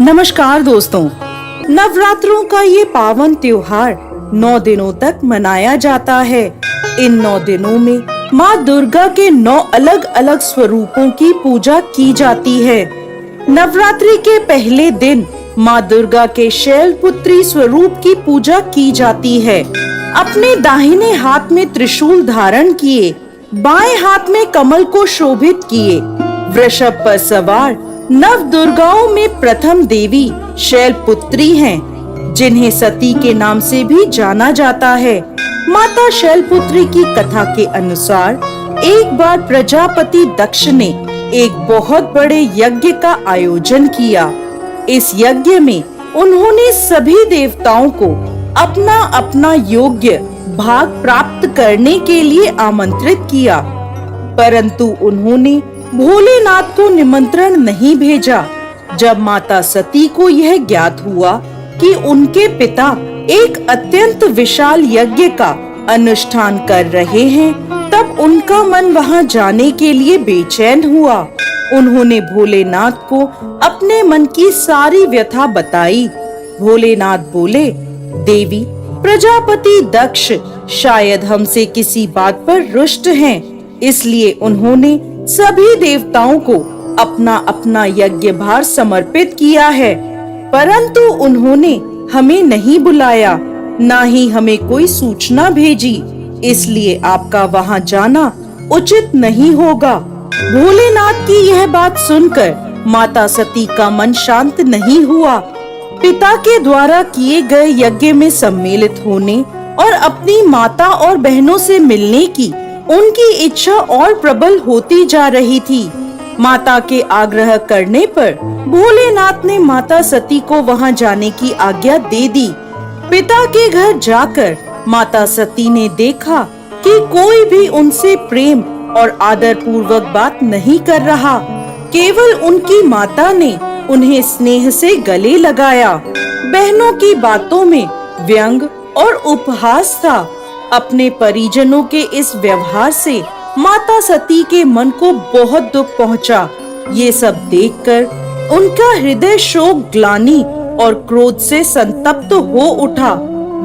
नमस्कार दोस्तों, नवरात्रों का ये पावन त्योहार 9 दिनों तक मनाया जाता है। इन 9 दिनों में माँ दुर्गा के 9 अलग अलग स्वरूपों की पूजा की जाती है। नवरात्रि के पहले दिन माँ दुर्गा के शैलपुत्री स्वरूप की पूजा की जाती है। अपने दाहिने हाथ में त्रिशूल धारण किए, बाएं हाथ में कमल को शोभित किए, वृषभ पर सवार नव दुर्गाओं में प्रथम देवी शैलपुत्री हैं, जिन्हें सती के नाम से भी जाना जाता है। माता शैलपुत्री की कथा के अनुसार एक बार प्रजापति दक्ष ने एक बहुत बड़े यज्ञ का आयोजन किया। इस यज्ञ में उन्होंने सभी देवताओं को अपना अपना योग्य भाग प्राप्त करने के लिए आमंत्रित किया, परंतु उन्होंने भोलेनाथ को निमंत्रण नहीं भेजा। जब माता सती को यह ज्ञात हुआ कि उनके पिता एक अत्यंत विशाल यज्ञ का अनुष्ठान कर रहे हैं, तब उनका मन वहां जाने के लिए बेचैन हुआ। उन्होंने भोलेनाथ को अपने मन की सारी व्यथा बताई। भोलेनाथ बोले, देवी, प्रजापति दक्ष शायद हमसे किसी बात पर रुष्ट हैं, इसलिए उन्होंने सभी देवताओं को अपना अपना यज्ञ भार समर्पित किया है, परंतु उन्होंने हमें नहीं बुलाया, ना ही हमें कोई सूचना भेजी, इसलिए आपका वहां जाना उचित नहीं होगा। भोलेनाथ की यह बात सुनकर माता सती का मन शांत नहीं हुआ। पिता के द्वारा किए गए यज्ञ में सम्मिलित होने और अपनी माता और बहनों से मिलने की उनकी इच्छा और प्रबल होती जा रही थी। माता के आग्रह करने पर भोलेनाथ ने माता सती को वहां जाने की आज्ञा दे दी। पिता के घर जाकर माता सती ने देखा कि कोई भी उनसे प्रेम और आदर पूर्वक बात नहीं कर रहा। केवल उनकी माता ने उन्हें स्नेह से गले लगाया। बहनों की बातों में व्यंग और उपहास था। अपने परिजनों के इस व्यवहार से माता सती के मन को बहुत दुख पहुंचा। ये सब देखकर उनका हृदय शोक, ग्लानि और क्रोध से संतप्त हो उठा।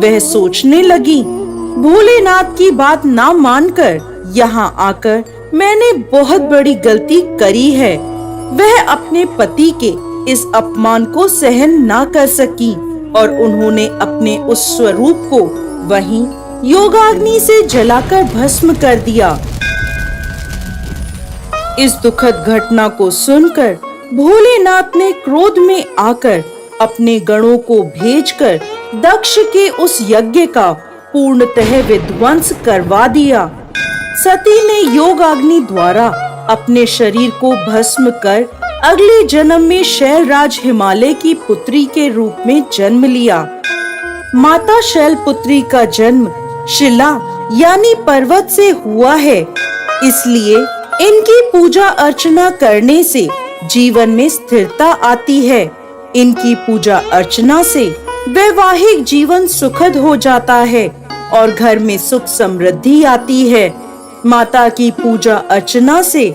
वह सोचने लगी, भोलेनाथ की बात ना मानकर यहाँ आकर मैंने बहुत बड़ी गलती करी है। वह अपने पति के इस अपमान को सहन ना कर सकी और उन्होंने अपने उस स्वरूप को वहीं योगाग्नि से जलाकर भस्म कर दिया। इस दुखद घटना को सुनकर भोलेनाथ ने क्रोध में आकर अपने गणों को भेजकर दक्ष के उस यज्ञ का पूर्णतः विध्वंस करवा दिया। सती ने योगाग्नि द्वारा अपने शरीर को भस्म कर अगले जन्म में शैलराज हिमालय की पुत्री के रूप में जन्म लिया। माता शैलपुत्री का जन्म शिला यानी पर्वत से हुआ है, इसलिए इनकी पूजा अर्चना करने से जीवन में स्थिरता आती है। इनकी पूजा अर्चना से वैवाहिक जीवन सुखद हो जाता है और घर में सुख समृद्धि आती है। माता की पूजा अर्चना से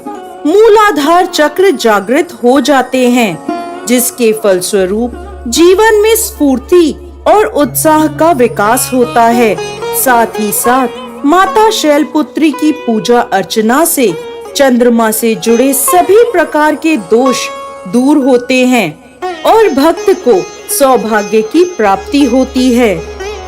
मूलाधार चक्र जागृत हो जाते हैं, जिसके फलस्वरूप जीवन में स्फूर्ति और उत्साह का विकास होता है। साथ ही साथ माता शैलपुत्री की पूजा अर्चना से चंद्रमा से जुड़े सभी प्रकार के दोष दूर होते हैं और भक्त को सौभाग्य की प्राप्ति होती है।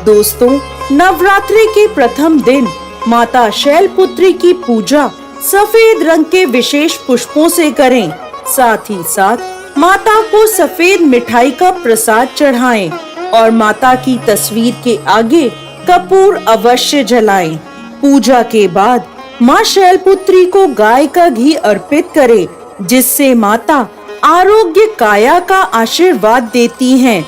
दोस्तों, नवरात्रि के प्रथम दिन माता शैलपुत्री की पूजा सफेद रंग के विशेष पुष्पों से करें। साथ ही साथ माता को सफेद मिठाई का प्रसाद चढ़ाएं और माता की तस्वीर के आगे कपूर अवश्य जलाएं। पूजा के बाद माँ शैलपुत्री को गाय का घी अर्पित करें, जिससे माता आरोग्य काया का आशीर्वाद देती हैं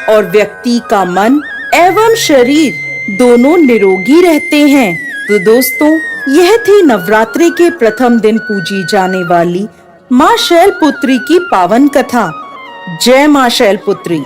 और व्यक्ति का मन एवं शरीर दोनों निरोगी रहते हैं। तो दोस्तों, यह थी नवरात्रि के प्रथम दिन पूजी जाने वाली माँ शैलपुत्री की पावन कथा। जय माँ शैलपुत्री।